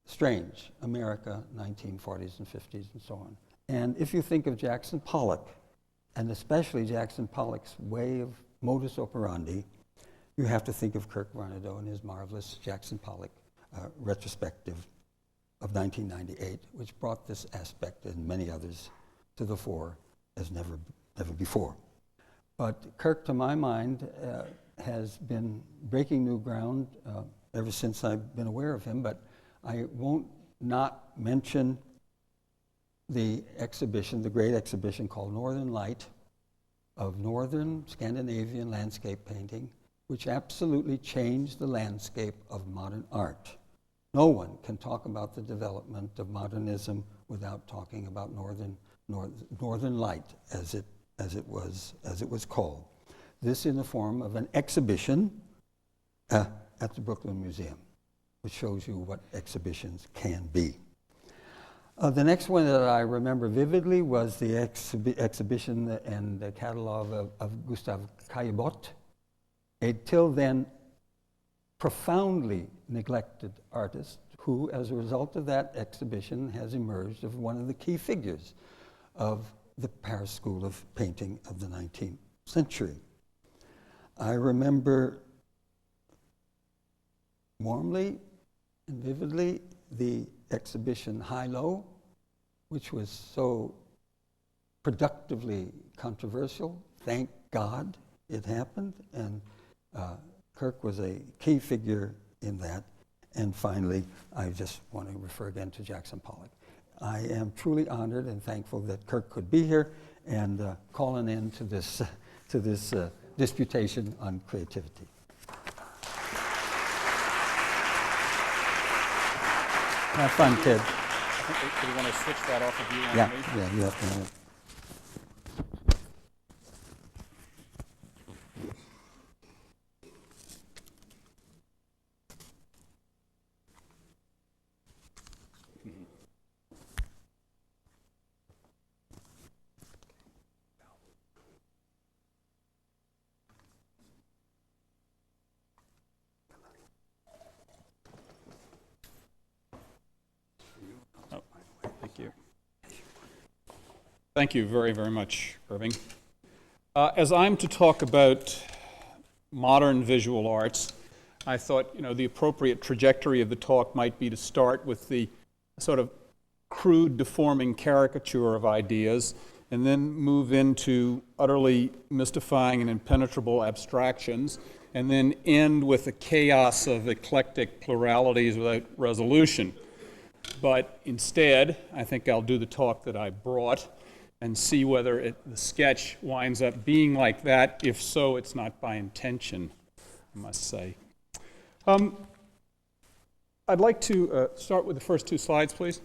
strange. America, 1940s and 50s and so on. And if you think of Jackson Pollock, and especially Jackson Pollock's way of modus operandi, you have to think of Kirk Varnedoe and his marvelous Jackson Pollock retrospective of 1998, which brought this aspect and many others to the fore as never before. But Kirk, to my mind, has been breaking new ground ever since I've been aware of him, but I won't not mention the exhibition, the great exhibition called Northern Light of Northern Scandinavian landscape painting, which absolutely changed the landscape of modern art. No one can talk about the development of modernism without talking about Northern Light, as it was called. This in the form of an exhibition at the Brooklyn Museum, which shows you what exhibitions can be. The next one that I remember vividly was the exhibition and the catalog of Gustave Caillebotte, a till then profoundly neglected artist who, as a result of that exhibition, has emerged as one of the key figures of the Paris School of Painting of the 19th century. I remember warmly and vividly the exhibition High-Low, which was so productively controversial. Thank God it happened, and Kirk was a key figure in that. And finally, I just want to refer again to Jackson Pollock. I am truly honored and thankful that Kirk could be here and call an end to this disputation on creativity. Have fun, Ted. Do you want to switch that off of you? Yeah, you have to know. Thank you very, very much, Irving. As I'm to talk about modern visual arts, I thought, the appropriate trajectory of the talk might be to start with the sort of crude, deforming caricature of ideas, and then move into utterly mystifying and impenetrable abstractions, and then end with a chaos of eclectic pluralities without resolution. But instead, I think I'll do the talk that I brought and see whether the sketch winds up being like that. If so, it's not by intention, I must say. I'd like to start with the first two slides, please,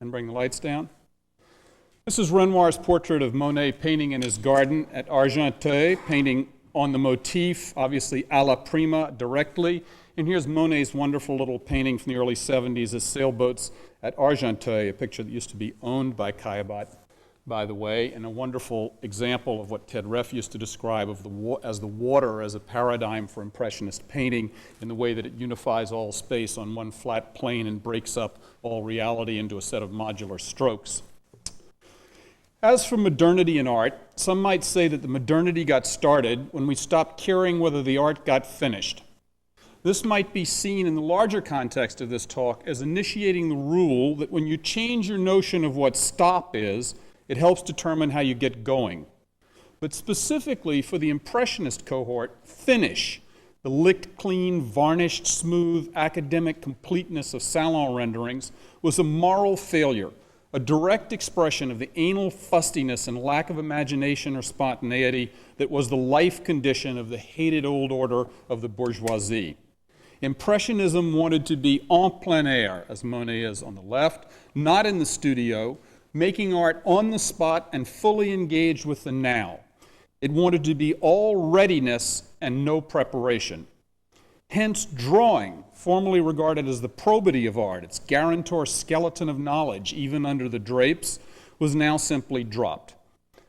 and bring the lights down. This is Renoir's portrait of Monet painting in his garden at Argenteuil, painting on the motif, obviously à la prima, directly. And here's Monet's wonderful little painting from the early 70s as sailboats at Argenteuil, a picture that used to be owned by Caillebotte, by the way, and a wonderful example of what Ted Reff used to describe as the water as a paradigm for Impressionist painting in the way that it unifies all space on one flat plane and breaks up all reality into a set of modular strokes. As for modernity in art, some might say that the modernity got started when we stopped caring whether the art got finished. This might be seen in the larger context of this talk as initiating the rule that when you change your notion of what stop is, it helps determine how you get going. But specifically for the Impressionist cohort, finish, the licked, clean, varnished, smooth, academic completeness of salon renderings, was a moral failure, a direct expression of the anal fustiness and lack of imagination or spontaneity that was the life condition of the hated old order of the bourgeoisie. Impressionism wanted to be en plein air, as Monet is on the left, not in the studio, making art on the spot and fully engaged with the now. It wanted to be all readiness and no preparation. Hence, drawing, formerly regarded as the probity of art, its guarantor skeleton of knowledge, even under the drapes, was now simply dropped.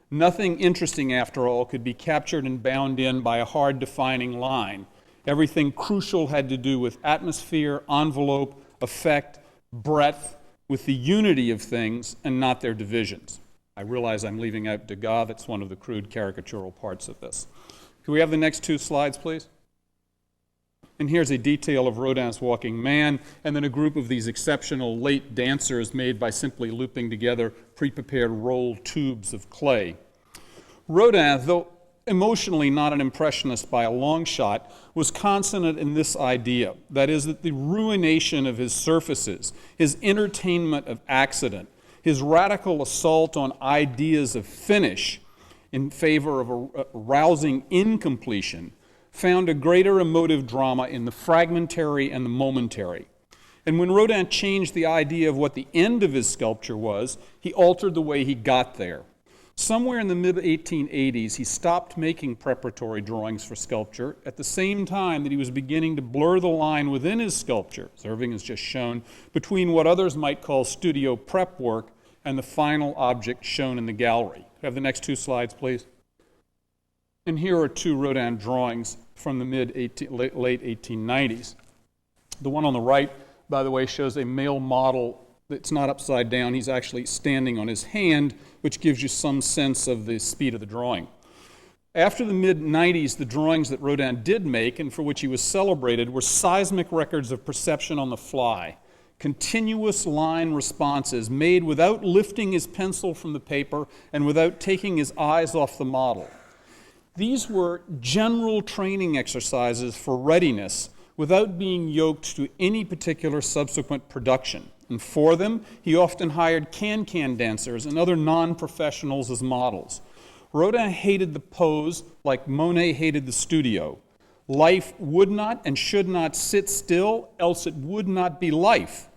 Nothing interesting, after all, could be captured and bound in by a hard defining line. Everything crucial had to do with atmosphere, envelope, effect, breadth, with the unity of things and not their divisions. I realize I'm leaving out Degas. That's one of the crude caricatural parts of this. Can we have the next two slides, please? And here's a detail of Rodin's walking man, and then a group of these exceptional late dancers made by simply looping together pre-prepared rolled tubes of clay. Rodin, though emotionally not an impressionist by a long shot, was consonant in this idea, that is, that the ruination of his surfaces, his entertainment of accident, his radical assault on ideas of finish in favor of a rousing incompletion, found a greater emotive drama in the fragmentary and the momentary. And when Rodin changed the idea of what the end of his sculpture was, he altered the way he got there. Somewhere in the mid-1880s, he stopped making preparatory drawings for sculpture at the same time that he was beginning to blur the line within his sculpture, as Irving has just shown, between what others might call studio prep work and the final object shown in the gallery. Have the next two slides, please. And here are two Rodin drawings from the late 1890s. The one on the right, by the way, shows a male model that's not upside down. He's actually standing on his hand, which gives you some sense of the speed of the drawing. After the mid-90s, the drawings that Rodin did make, and for which he was celebrated, were seismic records of perception on the fly, continuous line responses made without lifting his pencil from the paper and without taking his eyes off the model. These were general training exercises for readiness without being yoked to any particular subsequent production. And for them, he often hired can-can dancers and other non-professionals as models. Rodin hated the pose like Monet hated the studio. Life would not and should not sit still, else it would not be life.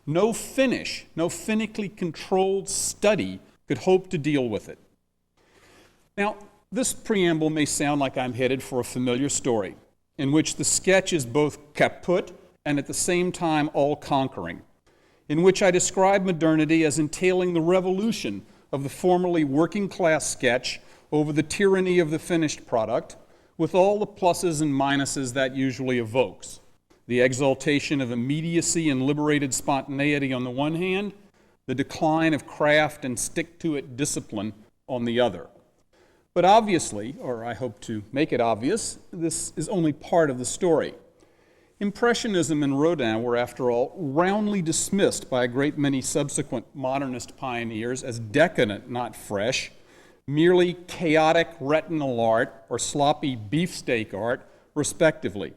No finish, no finically controlled study could hope to deal with it. Now, this preamble may sound like I'm headed for a familiar story, in which the sketch is both kaput and at the same time all-conquering, in which I describe modernity as entailing the revolution of the formerly working-class sketch over the tyranny of the finished product, with all the pluses and minuses that usually evokes. The exaltation of immediacy and liberated spontaneity on the one hand, the decline of craft and stick-to-it discipline on the other. But obviously, or I hope to make it obvious, this is only part of the story. Impressionism and Rodin were, after all, roundly dismissed by a great many subsequent modernist pioneers as decadent, not fresh, merely chaotic retinal art or sloppy beefsteak art, respectively.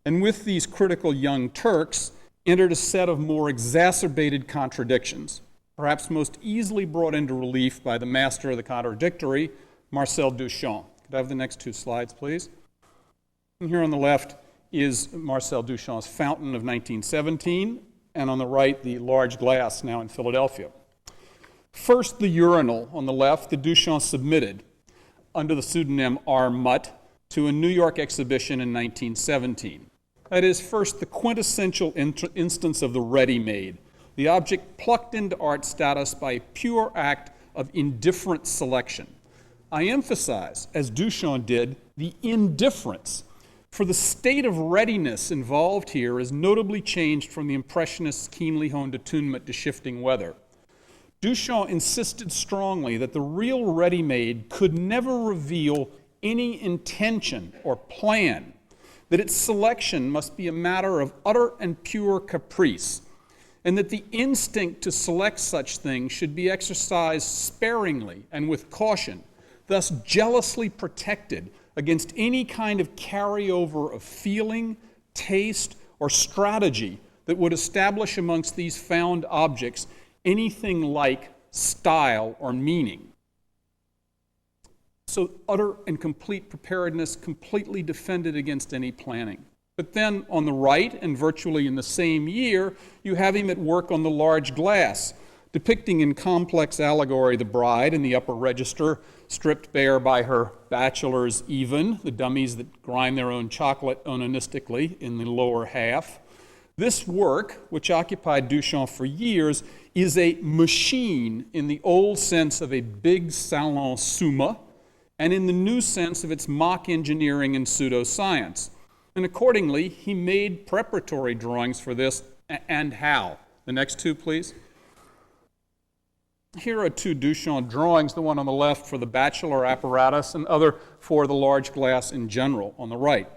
And with these critical young Turks entered a set of more exacerbated contradictions, perhaps most easily brought into relief by the master of the contradictory, Marcel Duchamp. Could I have the next two slides, please? And here on the left is Marcel Duchamp's Fountain of 1917, and on the right, the large glass now in Philadelphia. First, the urinal on the left that Duchamp submitted under the pseudonym R. Mutt to a New York exhibition in 1917. That is, first, the quintessential instance of the ready-made, the object plucked into art status by a pure act of indifferent selection. I emphasize, as Duchamp did, the indifference, for the state of readiness involved here is notably changed from the Impressionists' keenly honed attunement to shifting weather. Duchamp insisted strongly that the real ready-made could never reveal any intention or plan, that its selection must be a matter of utter and pure caprice, and that the instinct to select such things should be exercised sparingly and with caution, thus jealously protected against any kind of carryover of feeling, taste, or strategy that would establish amongst these found objects anything like style or meaning. So utter and complete preparedness completely defended against any planning. But then on the right, and virtually in the same year, you have him at work on the large glass, depicting in complex allegory the bride in the upper register, stripped bare by her bachelors even, the dummies that grind their own chocolate onanistically in the lower half. This work, which occupied Duchamp for years, is a machine in the old sense of a big salon summa, and in the new sense of its mock engineering and pseudoscience. And accordingly, he made preparatory drawings for this and how. The next two, please. Here are two Duchamp drawings, the one on the left for the bachelor apparatus and other for the large glass in general on the right.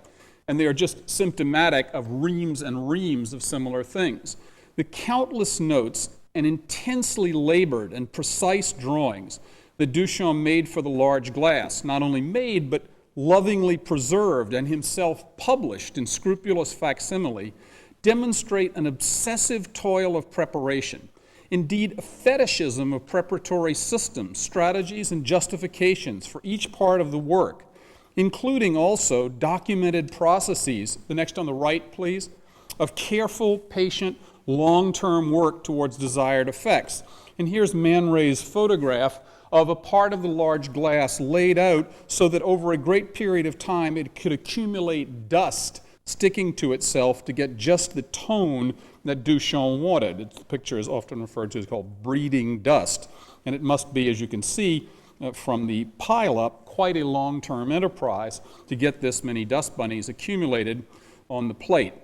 And they are just symptomatic of reams and reams of similar things. The countless notes and intensely labored and precise drawings that Duchamp made for the large glass, not only made, but lovingly preserved and himself published in scrupulous facsimile, demonstrate an obsessive toil of preparation, indeed a fetishism of preparatory systems, strategies, and justifications for each part of the work, including also documented processes, the next on the right, please, of careful, patient, long-term work towards desired effects. And here's Man Ray's photograph of a part of the large glass laid out so that over a great period of time it could accumulate dust sticking to itself to get just the tone that Duchamp wanted. The picture is often referred to as called breeding dust. And it must be, as you can see from the pile-up, quite a long-term enterprise to get this many dust bunnies accumulated on the plate.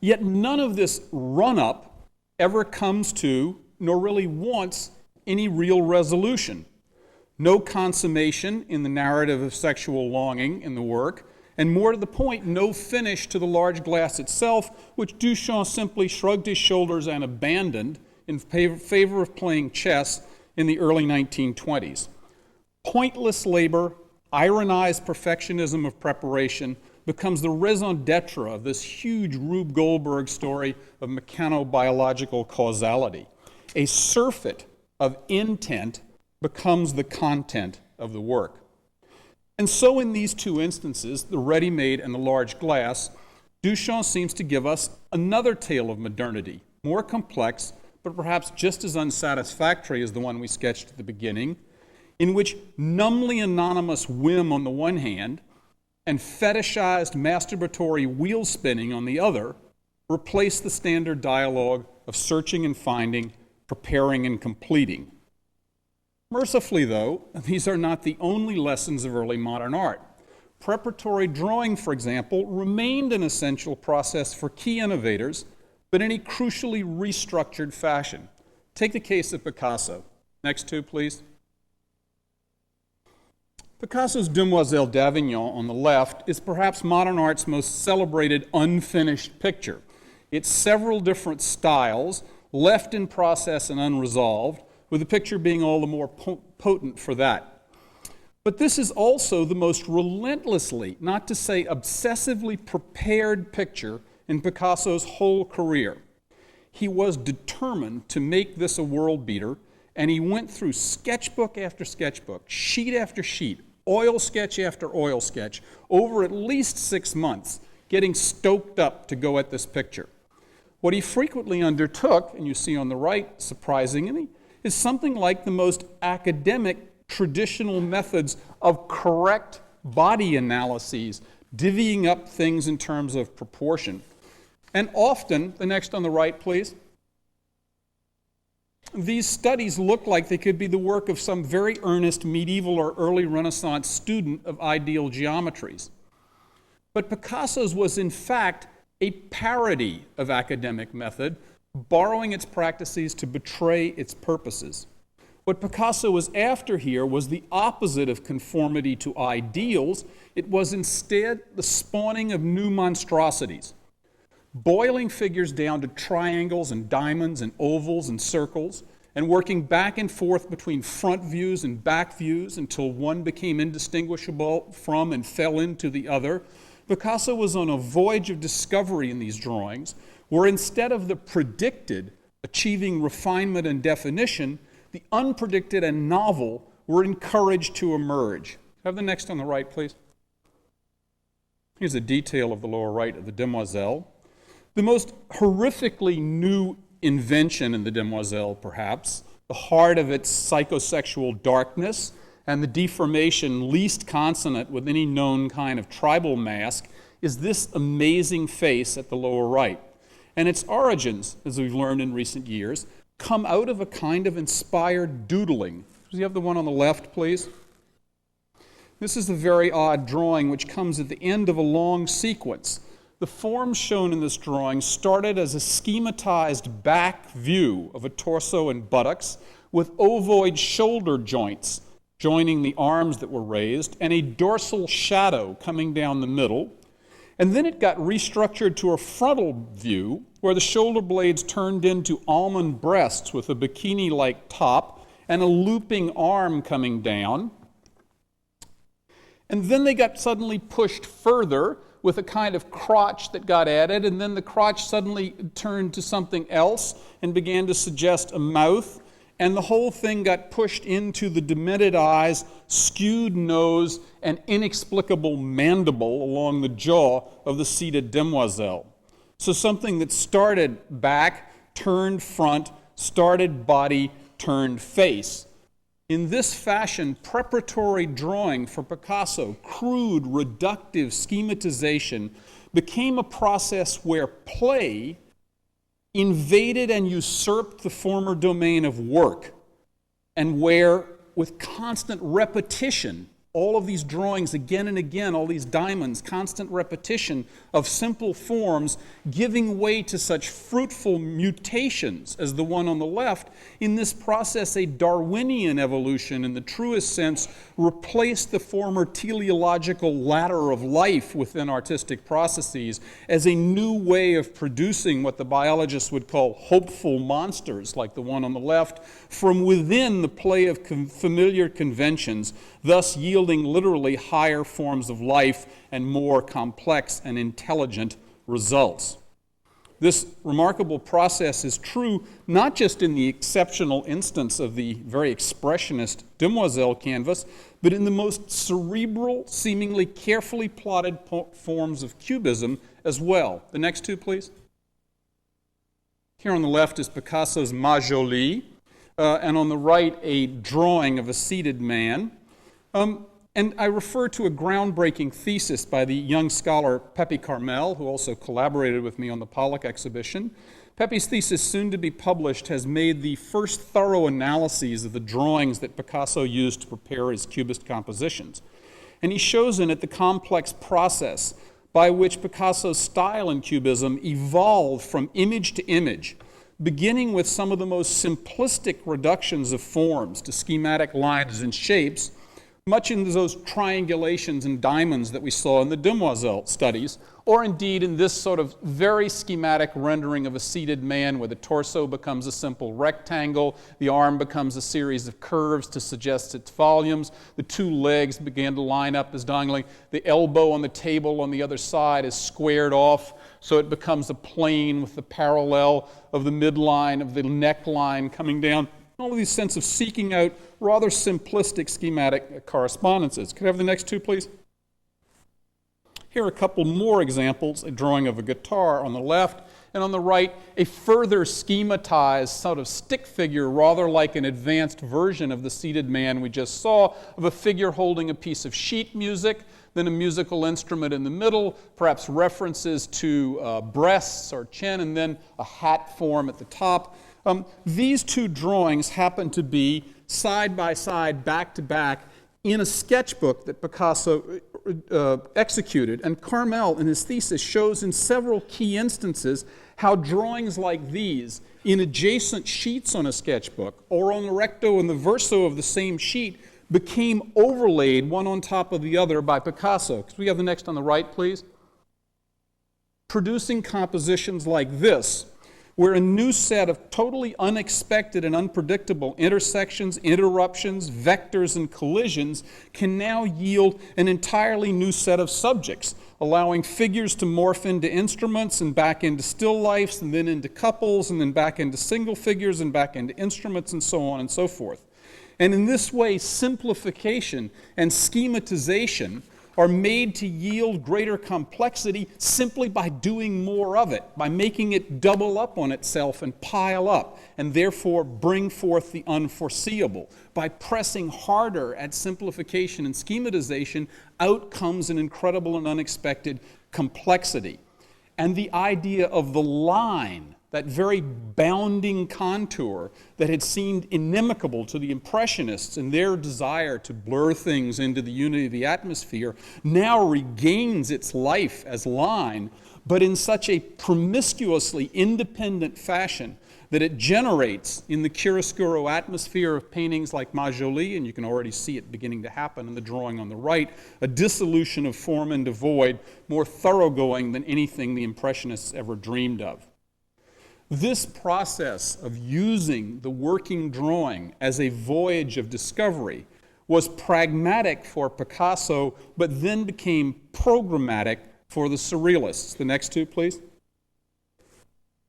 Yet none of this run-up ever comes to, nor really wants, any real resolution. No consummation in the narrative of sexual longing in the work, and more to the point, no finish to the large glass itself, which Duchamp simply shrugged his shoulders and abandoned in favor of playing chess in the early 1920s. Pointless labor, ironized perfectionism of preparation becomes the raison d'etre of this huge Rube Goldberg story of mechanobiological causality. A surfeit of intent becomes the content of the work. And so in these two instances, the ready-made and the large glass, Duchamp seems to give us another tale of modernity, more complex, but perhaps just as unsatisfactory as the one we sketched at the beginning, in which numbly anonymous whim on the one hand and fetishized masturbatory wheel spinning on the other replace the standard dialogue of searching and finding, preparing and completing. Mercifully, though, these are not the only lessons of early modern art. Preparatory drawing, for example, remained an essential process for key innovators, but in a crucially restructured fashion. Take the case of Picasso. Next two, please. Picasso's Demoiselle d'Avignon on the left is perhaps modern art's most celebrated unfinished picture. It's several different styles, left in process and unresolved, with the picture being all the more potent for that. But this is also the most relentlessly, not to say obsessively prepared picture in Picasso's whole career. He was determined to make this a world beater, and he went through sketchbook after sketchbook, sheet after sheet, oil sketch after oil sketch, over at least 6 months, getting stoked up to go at this picture. What he frequently undertook, and you see on the right, surprisingly, is something like the most academic traditional methods of correct body analyses, divvying up things in terms of proportion. And often, the next on the right, please, these studies look like they could be the work of some very earnest medieval or early Renaissance student of ideal geometries. But Picasso's was in fact a parody of academic method, borrowing its practices to betray its purposes. What Picasso was after here was the opposite of conformity to ideals. It was instead the spawning of new monstrosities, boiling figures down to triangles and diamonds and ovals and circles, and working back and forth between front views and back views until one became indistinguishable from and fell into the other. Picasso was on a voyage of discovery in these drawings, where instead of the predicted achieving refinement and definition, the unpredicted and novel were encouraged to emerge. Have the next on the right, please. Here's a detail of the lower right of the Demoiselle. The most horrifically new invention in the Demoiselle, perhaps, the heart of its psychosexual darkness and the deformation least consonant with any known kind of tribal mask, is this amazing face at the lower right. And its origins, as we've learned in recent years, come out of a kind of inspired doodling. Do you have the one on the left, please? This is a very odd drawing which comes at the end of a long sequence. The form shown in this drawing started as a schematized back view of a torso and buttocks with ovoid shoulder joints joining the arms that were raised and a dorsal shadow coming down the middle. And then it got restructured to a frontal view where the shoulder blades turned into almond breasts with a bikini-like top and a looping arm coming down. And then they got suddenly pushed further with a kind of crotch that got added, and then the crotch suddenly turned to something else and began to suggest a mouth, and the whole thing got pushed into the demented eyes, skewed nose, and inexplicable mandible along the jaw of the seated demoiselle. So something that started back, turned front, started body, turned face. In this fashion, preparatory drawing for Picasso, crude, reductive schematization, became a process where play invaded and usurped the former domain of work, and where, with constant repetition, all of these drawings again and again, all these diamonds, constant repetition of simple forms giving way to such fruitful mutations as the one on the left, in this process a Darwinian evolution in the truest sense replaced the former teleological ladder of life within artistic processes as a new way of producing what the biologists would call hopeful monsters, like the one on the left, from within the play of familiar conventions, thus yielding literally higher forms of life and more complex and intelligent results. This remarkable process is true not just in the exceptional instance of the very expressionist Demoiselle canvas, but in the most cerebral, seemingly carefully plotted forms of Cubism as well. The next two, please. Here on the left is Picasso's Ma Jolie, and on the right a drawing of a seated man. And I refer to a groundbreaking thesis by the young scholar Pepe Carmel, who also collaborated with me on the Pollock exhibition. Pepe's thesis, soon to be published, has made the first thorough analyses of the drawings that Picasso used to prepare his Cubist compositions. And he shows in it the complex process by which Picasso's style in Cubism evolved from image to image, beginning with some of the most simplistic reductions of forms to schematic lines and shapes, much in those triangulations and diamonds that we saw in the Demoiselle studies, or indeed in this sort of very schematic rendering of a seated man where the torso becomes a simple rectangle, the arm becomes a series of curves to suggest its volumes, the two legs began to line up as dangling, the elbow on the table on the other side is squared off, so it becomes a plane with the parallel of the midline of the neckline coming down. All of these sense of seeking out rather simplistic schematic correspondences. Could I have the next two, please? Here are a couple more examples, a drawing of a guitar on the left, and on the right, a further schematized sort of stick figure, rather like an advanced version of the seated man we just saw, of a figure holding a piece of sheet music, then a musical instrument in the middle, perhaps references to breasts or chin, and then a hat form at the top. These two drawings happen to be side by side, back to back, in a sketchbook that Picasso executed. And Carmel, in his thesis, shows in several key instances how drawings like these, in adjacent sheets on a sketchbook, or on the recto and the verso of the same sheet, became overlaid one on top of the other by Picasso. Could we have the next on the right, please? Producing compositions like this, where a new set of totally unexpected and unpredictable intersections, interruptions, vectors, and collisions can now yield an entirely new set of subjects, allowing figures to morph into instruments and back into still lifes and then into couples and then back into single figures and back into instruments and so on and so forth. And in this way, simplification and schematization are made to yield greater complexity simply by doing more of it, by making it double up on itself and pile up, and therefore bring forth the unforeseeable. By pressing harder at simplification and schematization, out comes an incredible and unexpected complexity. And the idea of the line, that very bounding contour that had seemed inimical to the Impressionists in their desire to blur things into the unity of the atmosphere, now regains its life as line but in such a promiscuously independent fashion that it generates in the chiaroscuro atmosphere of paintings like Majoli, and you can already see it beginning to happen in the drawing on the right, a dissolution of form into void more thoroughgoing than anything the Impressionists ever dreamed of. This process of using the working drawing as a voyage of discovery was pragmatic for Picasso, but then became programmatic for the Surrealists. The next two, please.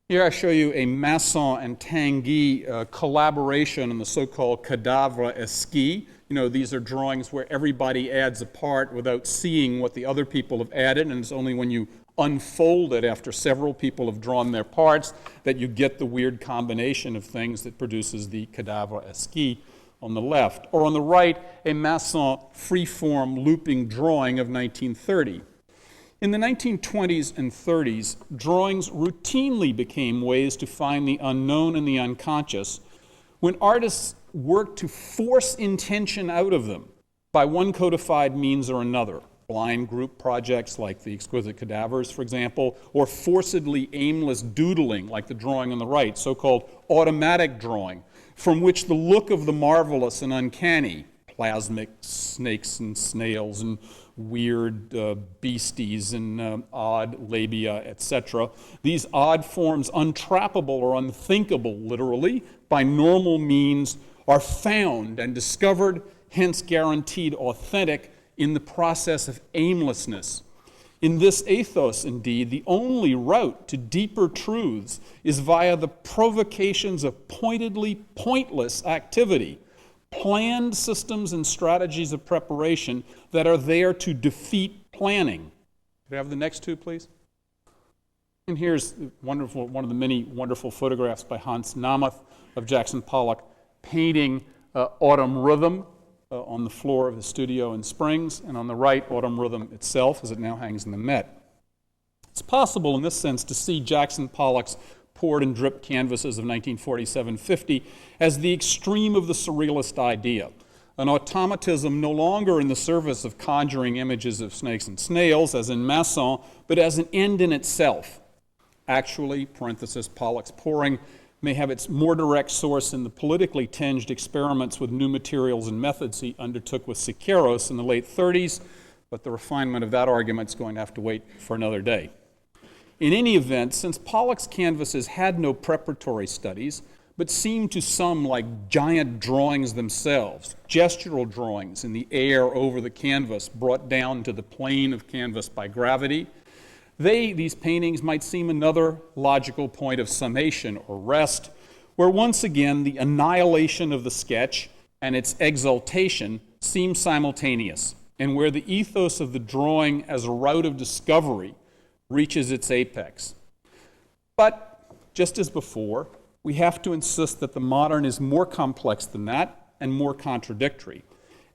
Here I show you a Masson and Tanguy collaboration on the so-called cadavre esquisse. You know, these are drawings where everybody adds a part without seeing what the other people have added, and it's only when you unfold it after several people have drawn their parts that you get the weird combination of things that produces the cadavre esquisse on the left. Or on the right, a Masson free-form looping drawing of 1930. In the 1920s and 30s, drawings routinely became ways to find the unknown and the unconscious when artists worked to force intention out of them by one codified means or another. Blind group projects like the Exquisite Cadavers, for example, or forcedly aimless doodling like the drawing on the right, so-called automatic drawing, from which the look of the marvelous and uncanny, plasmic snakes and snails and weird beasties and odd labia, etc. These odd forms, untrappable or unthinkable, literally, by normal means, are found and discovered, hence guaranteed authentic, in the process of aimlessness. In this ethos, indeed, the only route to deeper truths is via the provocations of pointedly pointless activity, planned systems and strategies of preparation that are there to defeat planning. Could I have the next two, please? And here's one of the many wonderful photographs by Hans Namath of Jackson Pollock painting Autumn Rhythm on the floor of the studio in Springs, and on the right, Autumn Rhythm itself, as it now hangs in the Met. It's possible, in this sense, to see Jackson Pollock's poured and dripped canvases of 1947-50 as the extreme of the surrealist idea, an automatism no longer in the service of conjuring images of snakes and snails, as in Masson, but as an end in itself. Actually, parenthesis, Pollock's pouring may have its more direct source in the politically tinged experiments with new materials and methods he undertook with Siqueiros in the late 30s, but the refinement of that argument is going to have to wait for another day. In any event, since Pollock's canvases had no preparatory studies, but seemed to some like giant drawings themselves, gestural drawings in the air over the canvas brought down to the plane of canvas by gravity, these paintings might seem another logical point of summation or rest, where once again the annihilation of the sketch and its exaltation seem simultaneous, and where the ethos of the drawing as a route of discovery reaches its apex. But, just as before, we have to insist that the modern is more complex than that and more contradictory.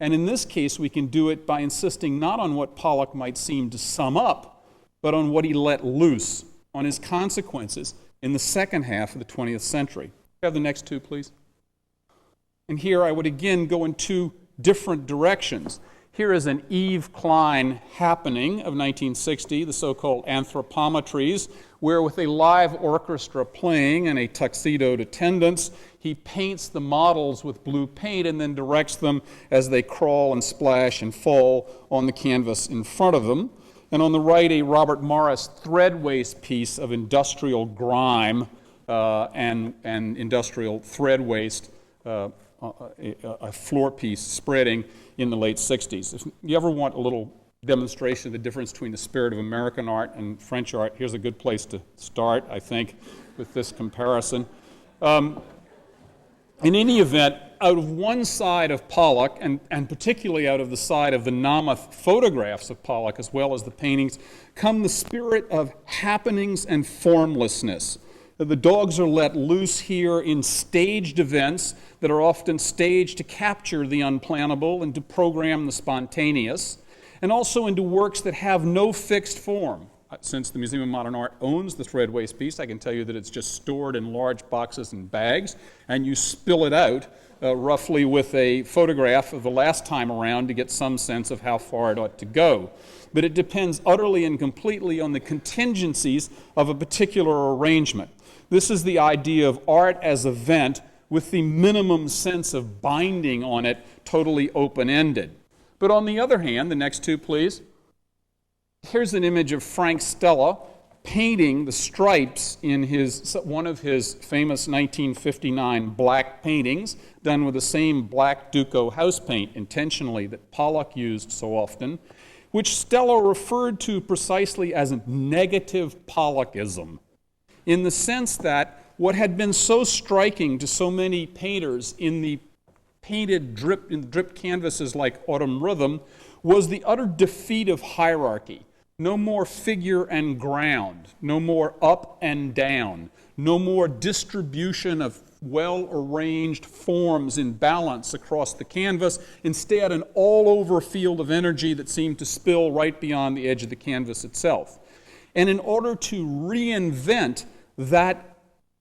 And in this case, we can do it by insisting not on what Pollock might seem to sum up, but on what he let loose, on his consequences in the second half of the 20th century. Have the next two, please. And here I would again go in two different directions. Here is an Yves Klein happening of 1960, the so-called anthropometries, where with a live orchestra playing and a tuxedoed attendance, he paints the models with blue paint and then directs them as they crawl and splash and fall on the canvas in front of them. And on the right, a Robert Morris thread waste piece of industrial grime and industrial thread waste, a floor piece spreading in the late 60s. If you ever want a little demonstration of the difference between the spirit of American art and French art, here's a good place to start, I think, with this comparison. In any event, out of one side of Pollock, and particularly out of the side of the Namath photographs of Pollock as well as the paintings, come the spirit of happenings and formlessness. The dogs are let loose here in staged events that are often staged to capture the unplannable and to program the spontaneous, and also into works that have no fixed form. since the Museum of Modern Art owns this red waste piece, I can tell you that it's just stored in large boxes and bags, and you spill it out roughly with a photograph of the last time around to get some sense of how far it ought to go. But it depends utterly and completely on the contingencies of a particular arrangement. This is the idea of art as event with the minimum sense of binding on it, totally open-ended. But on the other hand, the next two, please. Here's an image of Frank Stella painting the stripes in one of his famous 1959 black paintings, done with the same black Duco house paint intentionally that Pollock used so often, which Stella referred to precisely as a negative Pollockism, in the sense that what had been so striking to so many painters in the drip canvases like Autumn Rhythm was the utter defeat of hierarchy. No more figure and ground, no more up and down, no more distribution of well-arranged forms in balance across the canvas, instead an all-over field of energy that seemed to spill right beyond the edge of the canvas itself. And in order to reinvent that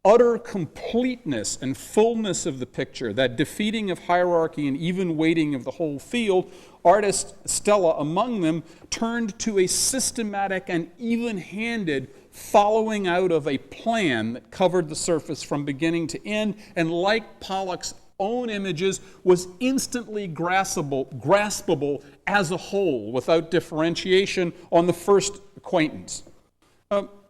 utter completeness and fullness of the picture, that defeating of hierarchy and even weighting of the whole field, artist Stella among them turned to a systematic and even-handed following out of a plan that covered the surface from beginning to end, and like Pollock's own images, was instantly graspable as a whole without differentiation on the first acquaintance.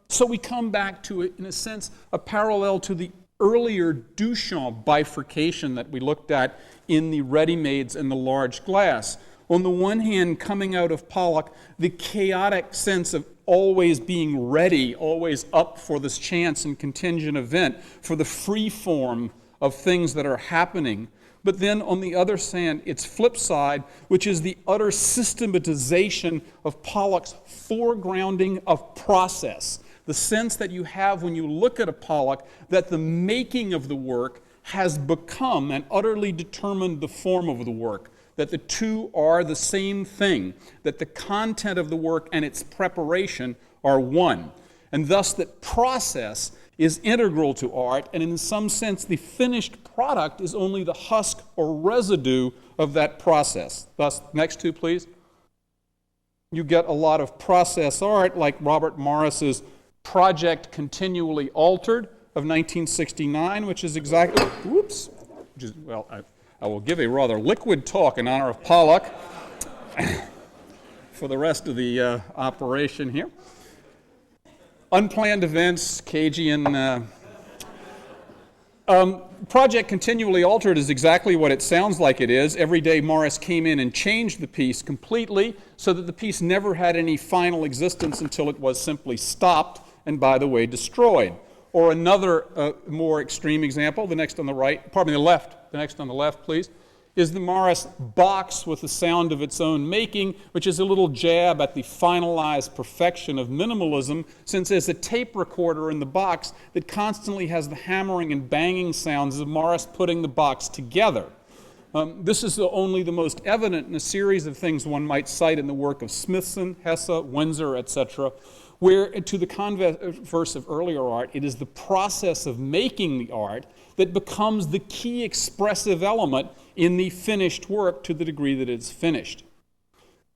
So we come back to, in a sense, a parallel to the earlier Duchamp bifurcation that we looked at in the ready-mades and the large glass. On the one hand, coming out of Pollock, the chaotic sense of always being ready, always up for this chance and contingent event, for the free form of things that are happening. But then on the other hand, its flip side, which is the utter systematization of Pollock's foregrounding of process. The sense that you have when you look at a Pollock that the making of the work has become and utterly determined the form of the work, that the two are the same thing, that the content of the work and its preparation are one, and thus that process is integral to art, and in some sense the finished product is only the husk or residue of that process. Thus, next two, please. You get a lot of process art like Robert Morris's Project Continually Altered of 1969, which is exactly, I will give a rather liquid talk in honor of Pollock for the rest of the operation here. Unplanned events, Cagean. Project Continually Altered is exactly what it sounds like it is. Every day Morris came in and changed the piece completely so that the piece never had any final existence until it was simply stopped and, by the way, destroyed. Or another more extreme example, the next on the left, please, is the Morris box with the sound of its own making, which is a little jab at the finalized perfection of minimalism, since there's a tape recorder in the box that constantly has the hammering and banging sounds of Morris putting the box together. This is only the most evident in a series of things one might cite in the work of Smithson, Hesse, Windsor, etc., where, to the converse of earlier art, it is the process of making the art that becomes the key expressive element in the finished work to the degree that it's finished.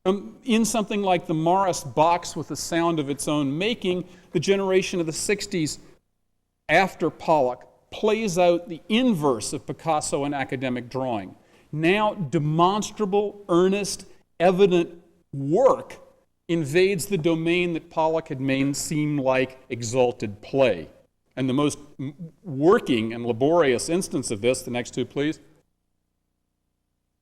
In something like the Morris box with the sound of its own making, the generation of the 60s after Pollock plays out the inverse of Picasso in academic drawing. Now demonstrable, earnest, evident work invades the domain that Pollock had made seem like exalted play. And the most working and laborious instance of this, the next two please,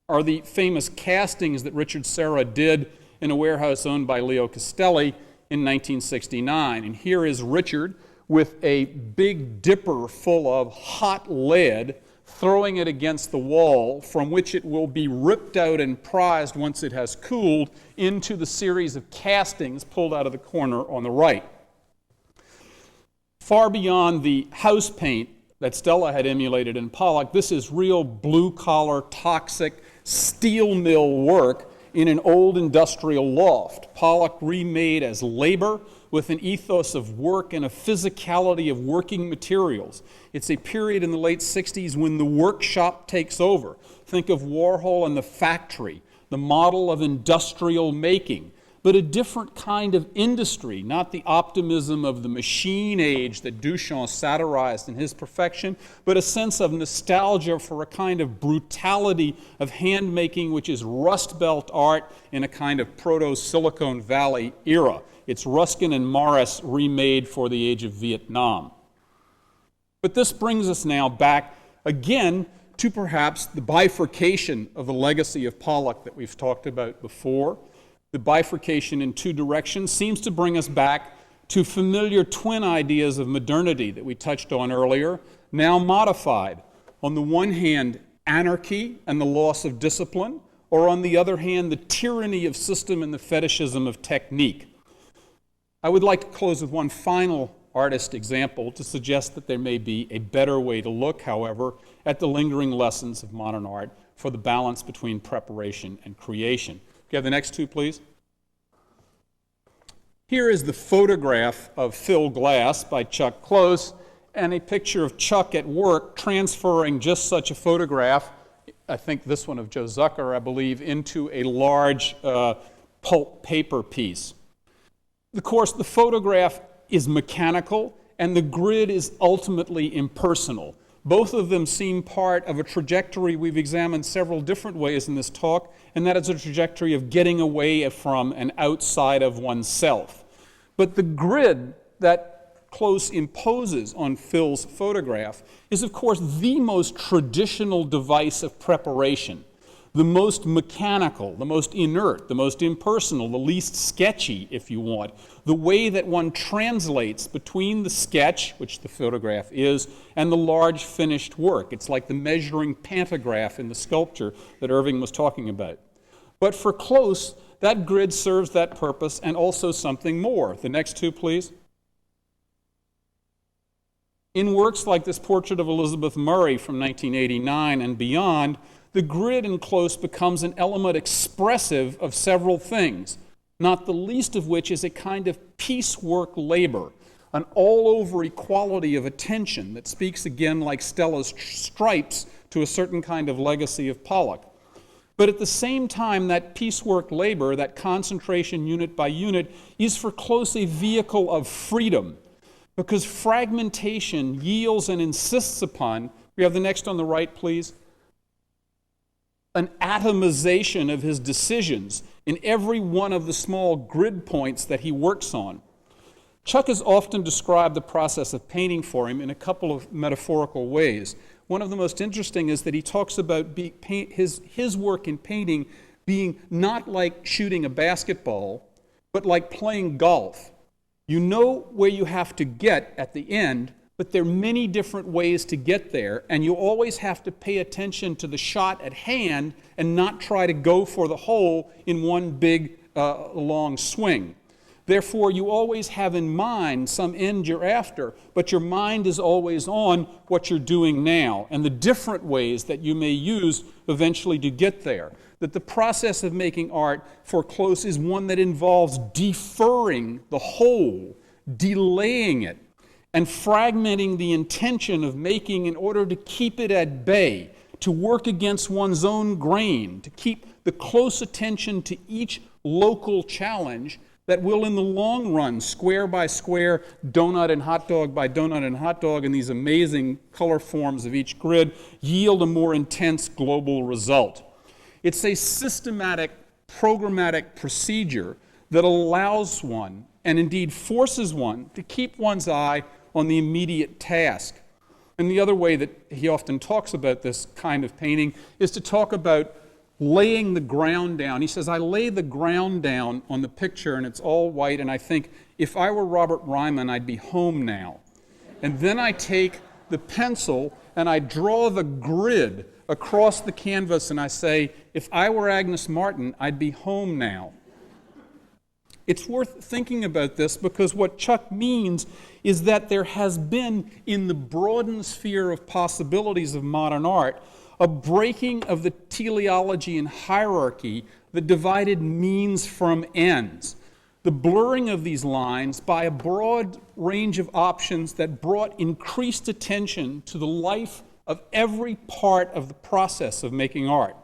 are the famous castings that Richard Serra did in a warehouse owned by Leo Castelli in 1969. And here is Richard with a big dipper full of hot lead, throwing it against the wall, from which it will be ripped out and prized once it has cooled into the series of castings pulled out of the corner on the right. Far beyond the house paint that Stella had emulated in Pollock, this is real blue-collar, toxic, steel mill work in an old industrial loft. Pollock remade as labor with an ethos of work and a physicality of working materials. It's a period in the late 60s when the workshop takes over. Think of Warhol and the factory, the model of industrial making, but a different kind of industry, not the optimism of the machine age that Duchamp satirized in his Perfection, but a sense of nostalgia for a kind of brutality of handmaking, which is Rust Belt art in a kind of proto-Silicon Valley era. It's Ruskin and Morris remade for the age of Vietnam. But this brings us now back again to perhaps the bifurcation of the legacy of Pollock that we've talked about before. The bifurcation in two directions seems to bring us back to familiar twin ideas of modernity that we touched on earlier, now modified. On the one hand, anarchy and the loss of discipline, or on the other hand, the tyranny of system and the fetishism of technique. I would like to close with one final artist example to suggest that there may be a better way to look, however, at the lingering lessons of modern art for the balance between preparation and creation. Can you have the next two, please? Here is the photograph of Phil Glass by Chuck Close, and a picture of Chuck at work transferring just such a photograph, I think this one of Joe Zucker, I believe, into a large pulp paper piece. Of course, the photograph is mechanical, and the grid is ultimately impersonal. Both of them seem part of a trajectory we've examined several different ways in this talk, and that is a trajectory of getting away from and outside of oneself. But the grid that Close imposes on Phil's photograph is, of course, the most traditional device of preparation, the most mechanical, the most inert, the most impersonal, the least sketchy, if you want, the way that one translates between the sketch, which the photograph is, and the large finished work. It's like the measuring pantograph in the sculpture that Irving was talking about. But for Close, that grid serves that purpose and also something more. The next two, please. In works like this portrait of Elizabeth Murray from 1989 and beyond, the grid in Close becomes an element expressive of several things, not the least of which is a kind of piecework labor, an all-over equality of attention that speaks again like Stella's stripes to a certain kind of legacy of Pollock. But at the same time, that piecework labor, that concentration unit by unit, is for Close a vehicle of freedom, because fragmentation yields and insists upon, we have the next on the right, please, an atomization of his decisions in every one of the small grid points that he works on. Chuck has often described the process of painting for him in a couple of metaphorical ways. One of the most interesting is that he talks about his work in painting being not like shooting a basketball, but like playing golf. You know where you have to get at the end, but there are many different ways to get there, and you always have to pay attention to the shot at hand and not try to go for the hole in one big, long swing. Therefore, you always have in mind some end you're after, but your mind is always on what you're doing now and the different ways that you may use eventually to get there. That the process of making art for Close is one that involves deferring the whole, delaying it, and fragmenting the intention of making in order to keep it at bay, to work against one's own grain, to keep the close attention to each local challenge that will, in the long run, square by square, donut and hot dog by donut and hot dog, in these amazing color forms of each grid, yield a more intense global result. It's a systematic, programmatic procedure that allows one, and indeed forces one, to keep one's eye on the immediate task. And the other way that he often talks about this kind of painting is to talk about laying the ground down. He says, I lay the ground down on the picture and it's all white, and I think, if I were Robert Ryman, I'd be home now. And then I take the pencil and I draw the grid across the canvas and I say, if I were Agnes Martin, I'd be home now. It's worth thinking about this because what Chuck means is that there has been, in the broadened sphere of possibilities of modern art, a breaking of the teleology and hierarchy that divided means from ends. the blurring of these lines by a broad range of options that brought increased attention to the life of every part of the process of making art,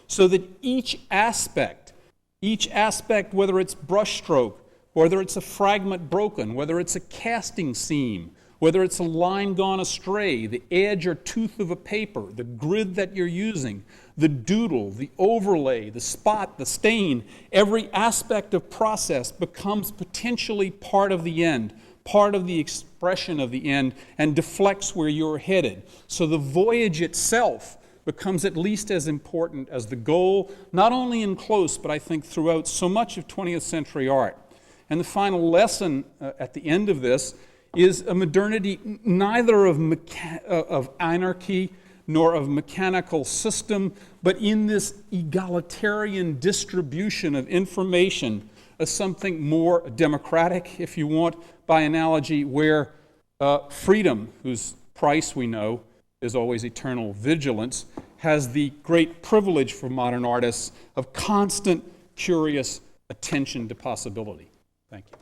so that each aspect, whether it's brushstroke, whether it's a fragment broken, whether it's a casting seam, whether it's a line gone astray, the edge or tooth of a paper, the grid that you're using, the doodle, the overlay, the spot, the stain, every aspect of process becomes potentially part of the end, part of the expression of the end, and deflects where you're headed. So the voyage itself becomes at least as important as the goal, not only in close, but I think throughout so much of 20th century art. And the final lesson at the end of this is a modernity neither of anarchy nor of mechanical system, but in this egalitarian distribution of information as something more democratic, if you want, by analogy, where freedom, whose price we know is always eternal vigilance, has the great privilege for modern artists of constant, curious attention to possibility. Thank you.